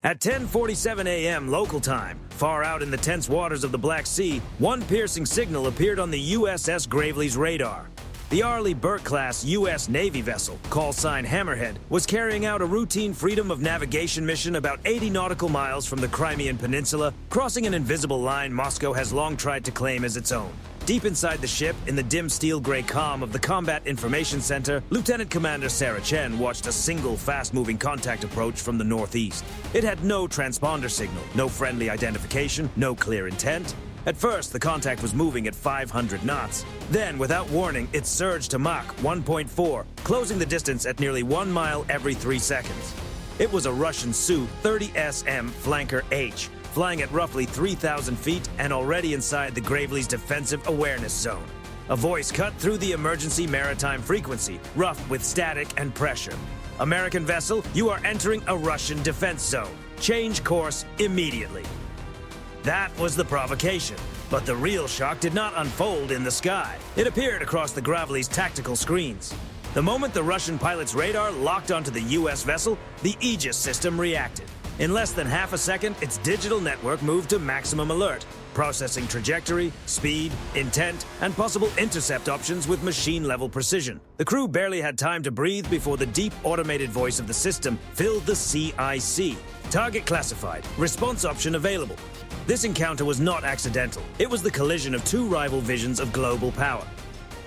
At 10:47 a.m. local time, far out in the tense waters of the Black Sea, one piercing signal appeared on the USS Gravely's radar. The Arleigh Burke-class U.S. Navy vessel, call sign Hammerhead, was carrying out a routine freedom of navigation mission about 80 nautical miles from the Crimean Peninsula, crossing an invisible line Moscow has long tried to claim as its own. Deep inside the ship, in the dim steel-gray calm of the Combat Information Center, Lieutenant Commander Sarah Chen watched a single fast-moving contact approach from the northeast. It had no transponder signal, no friendly identification, no clear intent. At first, the contact was moving at 500 knots. Then, without warning, it surged to Mach 1.4, closing the distance at nearly 1 mile every 3 seconds. It was a Russian Su-30SM Flanker H, flying at roughly 3,000 feet and already inside the Gravely's defensive awareness zone. A voice cut through the emergency maritime frequency, rough with static and pressure. American vessel, you are entering a Russian defense zone. Change course immediately. That was the provocation, but the real shock did not unfold in the sky. It appeared across the Gravely's tactical screens. The moment the Russian pilot's radar locked onto the U.S. vessel, the Aegis system reacted. In less than half a second, its digital network moved to maximum alert, processing trajectory, speed, intent, and possible intercept options with machine-level precision. The crew barely had time to breathe before the deep automated voice of the system filled the CIC. Target classified, response option available. This encounter was not accidental. It was the collision of two rival visions of global power.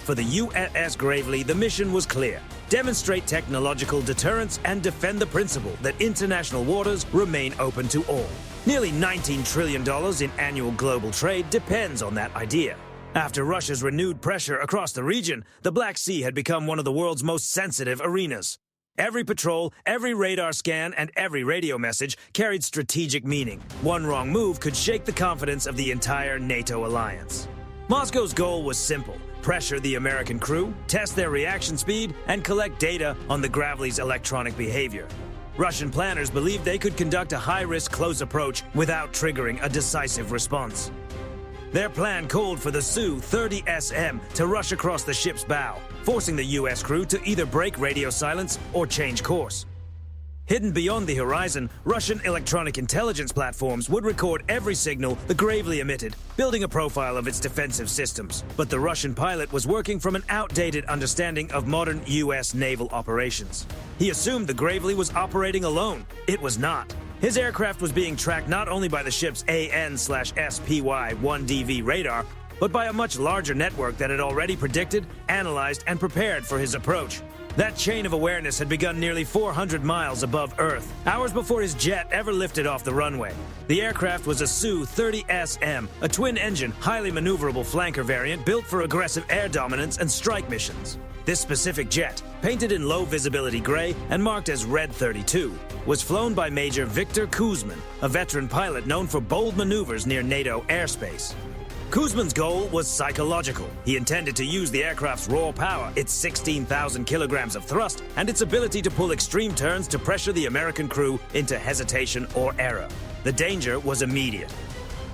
For the USS Gravely, the mission was clear. Demonstrate technological deterrence and defend the principle that international waters remain open to all. Nearly $19 trillion in annual global trade depends on that idea. After Russia's renewed pressure across the region, the Black Sea had become one of the world's most sensitive arenas. Every patrol, every radar scan, and every radio message carried strategic meaning. One wrong move could shake the confidence of the entire NATO alliance. Moscow's goal was simple: pressure the American crew, test their reaction speed, and collect data on the Gravely's electronic behavior. Russian planners believed they could conduct a high-risk close approach without triggering a decisive response. Their plan called for the Su-30SM to rush across the ship's bow, forcing the U.S. crew to either break radio silence or change course. Hidden beyond the horizon, Russian electronic intelligence platforms would record every signal the Gravely emitted, building a profile of its defensive systems. But the Russian pilot was working from an outdated understanding of modern U.S. naval operations. He assumed the Gravely was operating alone. It was not. His aircraft was being tracked not only by the ship's AN/SPY-1DV radar, but by a much larger network that had already predicted, analyzed, and prepared for his approach. That chain of awareness had begun nearly 400 miles above Earth, hours before his jet ever lifted off the runway. The aircraft was a Su-30SM, a twin-engine, highly maneuverable flanker variant built for aggressive air dominance and strike missions. This specific jet, painted in low-visibility gray and marked as Red 32, was flown by Major Viktor Kuzmin, a veteran pilot known for bold maneuvers near NATO airspace. Kuzmin's goal was psychological. He intended to use the aircraft's raw power, its 16,000 kilograms of thrust, and its ability to pull extreme turns to pressure the American crew into hesitation or error. The danger was immediate.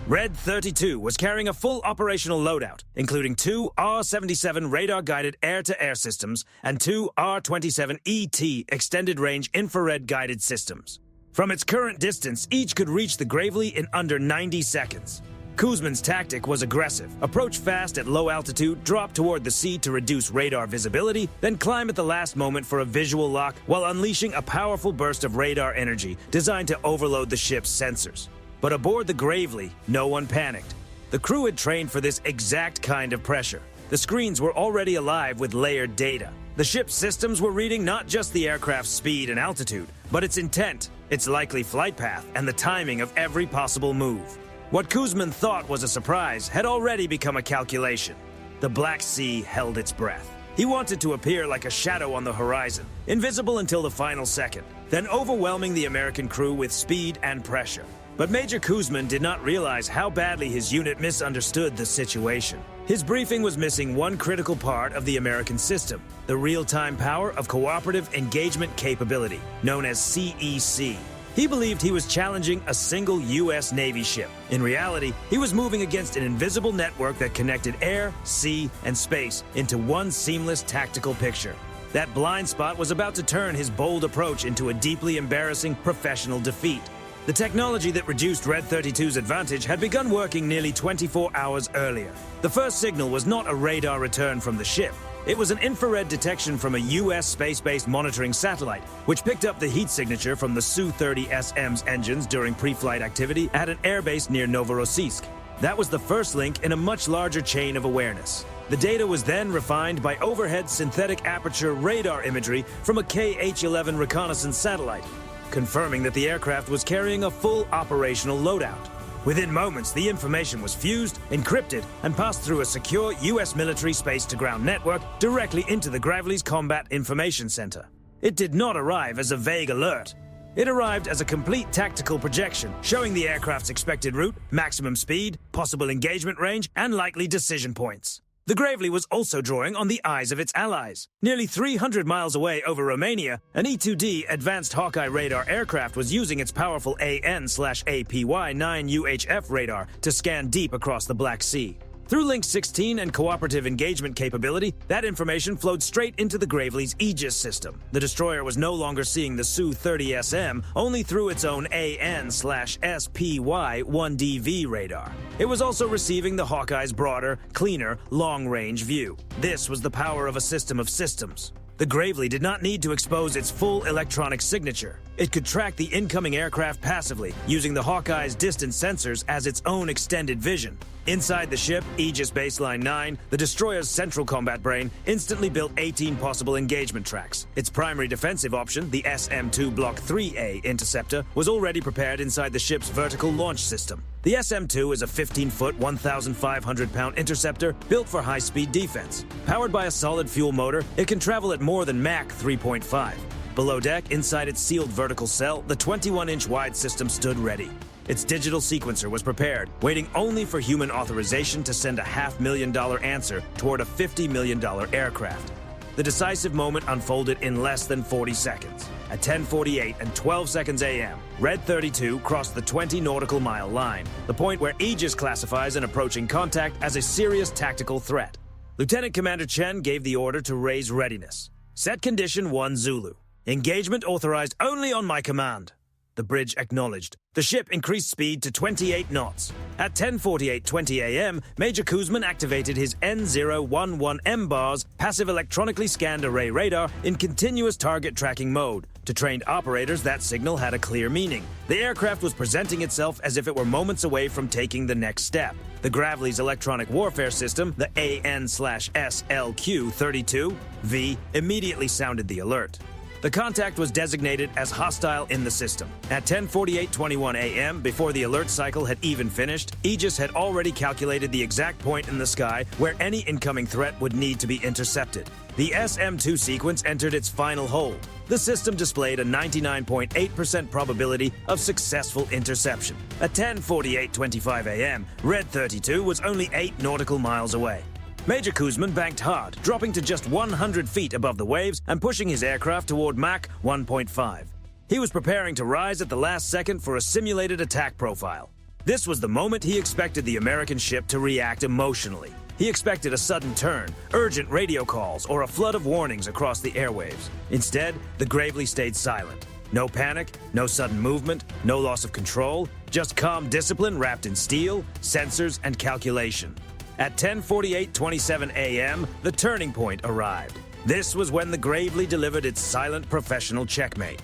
Red 32 was carrying a full operational loadout, including 2 R-77 radar-guided air-to-air systems and 2 R-27ET extended-range infrared-guided systems. From its current distance, each could reach the Gravely in under 90 seconds. Kuzmin's tactic was aggressive: approach fast at low altitude, drop toward the sea to reduce radar visibility, then climb at the last moment for a visual lock while unleashing a powerful burst of radar energy designed to overload the ship's sensors. But aboard the Gravely, no one panicked. The crew had trained for this exact kind of pressure. The screens were already alive with layered data. The ship's systems were reading not just the aircraft's speed and altitude, but its intent, its likely flight path, and the timing of every possible move. What Kuzmin thought was a surprise had already become a calculation. The Black Sea held its breath. He wanted to appear like a shadow on the horizon, invisible until the final second, then overwhelming the American crew with speed and pressure. But Major Kuzmin did not realize how badly his unit misunderstood the situation. His briefing was missing one critical part of the American system: the real-time power of cooperative engagement capability, known as CEC. He believed he was challenging a single U.S. Navy ship. In reality, he was moving against an invisible network that connected air, sea, and space into one seamless tactical picture. That blind spot was about to turn his bold approach into a deeply embarrassing professional defeat. The technology that reduced Red 32's advantage had begun working nearly 24 hours earlier. The first signal was not a radar return from the ship. It was an infrared detection from a U.S. space-based monitoring satellite, which picked up the heat signature from the Su-30SM's engines during pre-flight activity at an airbase near Novorossiysk. That was the first link in a much larger chain of awareness. The data was then refined by overhead synthetic aperture radar imagery from a KH-11 reconnaissance satellite, confirming that the aircraft was carrying a full operational loadout. Within moments, the information was fused, encrypted, and passed through a secure U.S. military space-to-ground network directly into the Gravely's Combat Information Center. It did not arrive as a vague alert. It arrived as a complete tactical projection, showing the aircraft's expected route, maximum speed, possible engagement range, and likely decision points. The Gravely was also drawing on the eyes of its allies. Nearly 300 miles away over Romania, an E-2D Advanced Hawkeye radar aircraft was using its powerful AN/APY-9 UHF radar to scan deep across the Black Sea. Through Link 16 and cooperative engagement capability, that information flowed straight into the Gravely's Aegis system. The destroyer was no longer seeing the Su-30SM only through its own AN/SPY-1DV radar. It was also receiving the Hawkeye's broader, cleaner, long-range view. This was the power of a system of systems. The Gravely did not need to expose its full electronic signature. It could track the incoming aircraft passively, using the Hawkeye's distance sensors as its own extended vision. Inside the ship, Aegis Baseline 9, the destroyer's central combat brain, instantly built 18 possible engagement tracks. Its primary defensive option, the SM-2 Block 3A interceptor, was already prepared inside the ship's vertical launch system. The SM-2 is a 15-foot, 1,500-pound interceptor built for high-speed defense. Powered by a solid fuel motor, it can travel at more than Mach 3.5. Below deck, inside its sealed vertical cell, the 21-inch wide system stood ready. Its digital sequencer was prepared, waiting only for human authorization to send a $500,000 answer toward a $50 million aircraft. The decisive moment unfolded in less than 40 seconds. At 10:48 and 12 seconds a.m., Red 32 crossed the 20 nautical mile line, the point where Aegis classifies an approaching contact as a serious tactical threat. Lieutenant Commander Chen gave the order to raise readiness. Set condition 1 Zulu. Engagement authorized only on my command. The bridge acknowledged. The ship increased speed to 28 knots. At 10:48:20 a.m., Major Kuzman activated his N011M bars passive electronically scanned array radar in continuous target tracking mode. To trained operators, that signal had a clear meaning. The aircraft was presenting itself as if it were moments away from taking the next step. The Gravely's electronic warfare system, the AN/SLQ-32V, immediately sounded the alert. The contact was designated as hostile in the system. At 10:48:21 a.m., before the alert cycle had even finished, Aegis had already calculated the exact point in the sky where any incoming threat would need to be intercepted. The SM-2 sequence entered its final hold. The system displayed a 99.8% probability of successful interception. At 10:48:25 a.m., Red 32 was only 8 nautical miles away. Major Kuzman banked hard, dropping to just 100 feet above the waves and pushing his aircraft toward Mach 1.5. He was preparing to rise at the last second for a simulated attack profile. This was the moment he expected the American ship to react emotionally. He expected a sudden turn, urgent radio calls, or a flood of warnings across the airwaves. Instead, the Gravely stayed silent. No panic, no sudden movement, no loss of control, just calm discipline wrapped in steel, sensors, and calculation. At 10:48:27 a.m., the turning point arrived. This was when the Gravely delivered its silent professional checkmate.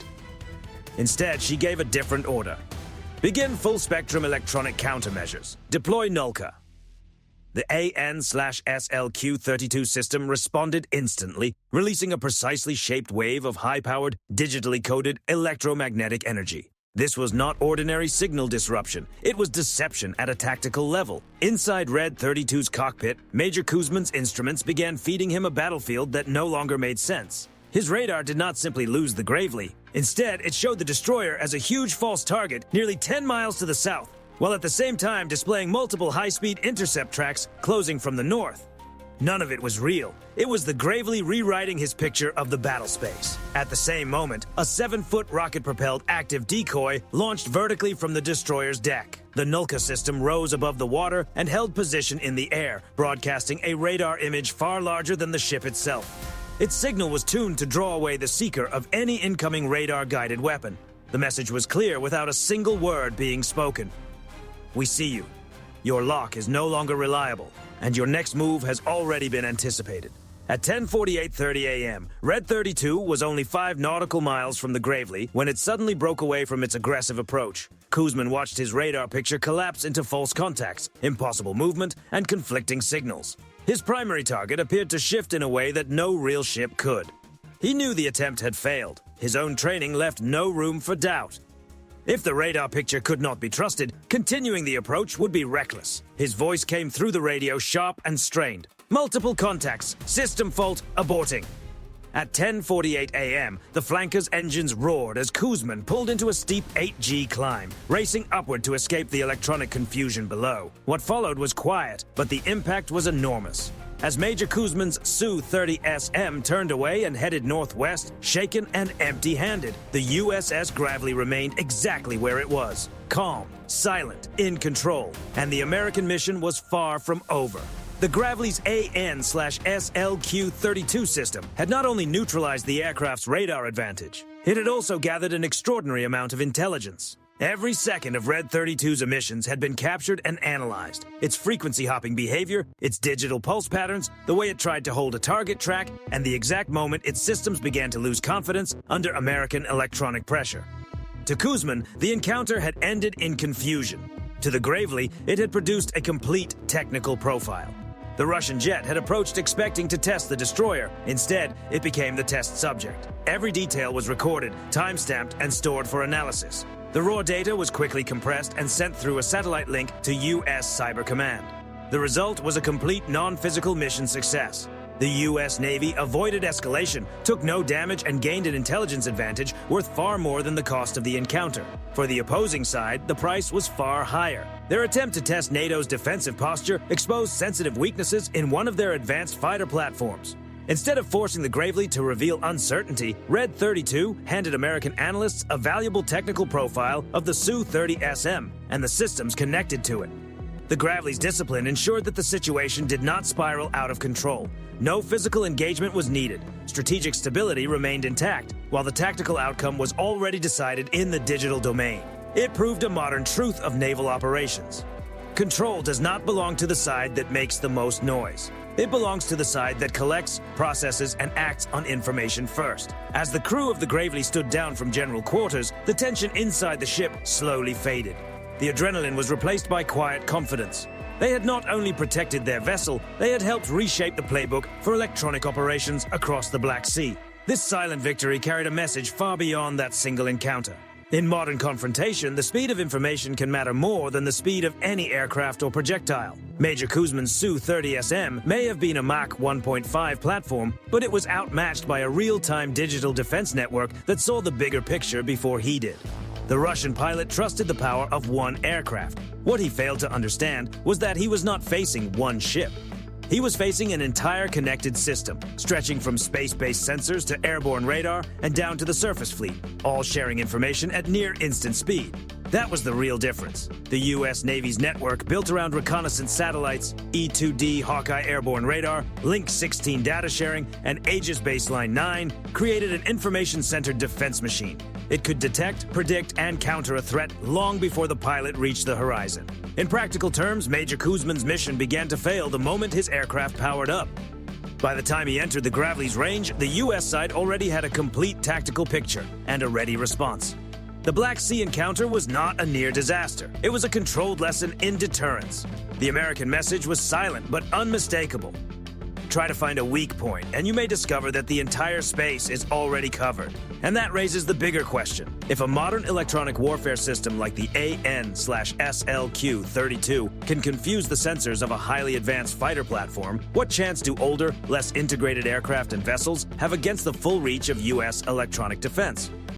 Instead, she gave a different order. Begin full-spectrum electronic countermeasures. Deploy Nulka. The AN/SLQ-32 system responded instantly, releasing a precisely shaped wave of high-powered, digitally coded electromagnetic energy. This was not ordinary signal disruption. It was deception at a tactical level. Inside Red 32's cockpit, Major Kuzman's instruments began feeding him a battlefield that no longer made sense. His radar did not simply lose the Gravely. Instead, it showed the destroyer as a huge false target nearly 10 miles to the south, while at the same time displaying multiple high-speed intercept tracks closing from the north. None of it was real. It was the Gravely rewriting his picture of the battle space. At the same moment, a 7-foot rocket-propelled active decoy launched vertically from the destroyer's deck. The Nulka system rose above the water and held position in the air, broadcasting a radar image far larger than the ship itself. Its signal was tuned to draw away the seeker of any incoming radar-guided weapon. The message was clear without a single word being spoken. "We see you. Your lock is no longer reliable, and your next move has already been anticipated." At 10:48:30 a.m., Red 32 was only 5 nautical miles from the Gravely when it suddenly broke away from its aggressive approach. Kuzman watched his radar picture collapse into false contacts, impossible movement, and conflicting signals. His primary target appeared to shift in a way that no real ship could. He knew the attempt had failed. His own training left no room for doubt. If the radar picture could not be trusted, continuing the approach would be reckless. His voice came through the radio sharp and strained. "Multiple contacts. System fault. Aborting." At 10:48 a.m., the flanker's engines roared as Kuzman pulled into a steep 8G climb, racing upward to escape the electronic confusion below. What followed was quiet, but the impact was enormous. As Major Kuzman's Su-30SM turned away and headed northwest, shaken and empty-handed, the USS Gravely remained exactly where it was, calm, silent, in control, and the American mission was far from over. The Gravely's AN/SLQ-32 system had not only neutralized the aircraft's radar advantage, it had also gathered an extraordinary amount of intelligence. Every second of Red 32's emissions had been captured and analyzed. Its frequency-hopping behavior, its digital pulse patterns, the way it tried to hold a target track, and the exact moment its systems began to lose confidence under American electronic pressure. To Kuzman, the encounter had ended in confusion. To the Gravely, it had produced a complete technical profile. The Russian jet had approached expecting to test the destroyer. Instead, it became the test subject. Every detail was recorded, time-stamped, and stored for analysis. The raw data was quickly compressed and sent through a satellite link to U.S. Cyber Command. The result was a complete non-physical mission success. The U.S. Navy avoided escalation, took no damage, and gained an intelligence advantage worth far more than the cost of the encounter. For the opposing side, the price was far higher. Their attempt to test NATO's defensive posture exposed sensitive weaknesses in one of their advanced fighter platforms. Instead of forcing the Gravely to reveal uncertainty, Red 32 handed American analysts a valuable technical profile of the Su-30SM and the systems connected to it. The Gravely's discipline ensured that the situation did not spiral out of control. No physical engagement was needed. Strategic stability remained intact, while the tactical outcome was already decided in the digital domain. It proved a modern truth of naval operations. Control does not belong to the side that makes the most noise. It belongs to the side that collects, processes, and acts on information first. As the crew of the Gravely stood down from general quarters, the tension inside the ship slowly faded. The adrenaline was replaced by quiet confidence. They had not only protected their vessel, they had helped reshape the playbook for electronic operations across the Black Sea. This silent victory carried a message far beyond that single encounter. In modern confrontation, the speed of information can matter more than the speed of any aircraft or projectile. Major Kuzman's Su-30SM may have been a Mach 1.5 platform, but it was outmatched by a real-time digital defense network that saw the bigger picture before he did. The Russian pilot trusted the power of one aircraft. What he failed to understand was that he was not facing one ship. He was facing an entire connected system, stretching from space-based sensors to airborne radar and down to the surface fleet, all sharing information at near-instant speed. That was the real difference. The U.S. Navy's network, built around reconnaissance satellites, E-2D Hawkeye airborne radar, Link 16 data sharing, and Aegis Baseline 9, created an information-centered defense machine. It could detect, predict, and counter a threat long before the pilot reached the horizon. In practical terms, Major Kuzman's mission began to fail the moment his aircraft powered up. By the time he entered the Gravely's range, the U.S. side already had a complete tactical picture and a ready response. The Black Sea encounter was not a near disaster. It was a controlled lesson in deterrence. The American message was silent but unmistakable. Try to find a weak point, and you may discover that the entire space is already covered. And that raises the bigger question. If a modern electronic warfare system like the AN/SLQ-32 can confuse the sensors of a highly advanced fighter platform, what chance do older, less integrated aircraft and vessels have against the full reach of U.S. electronic defense?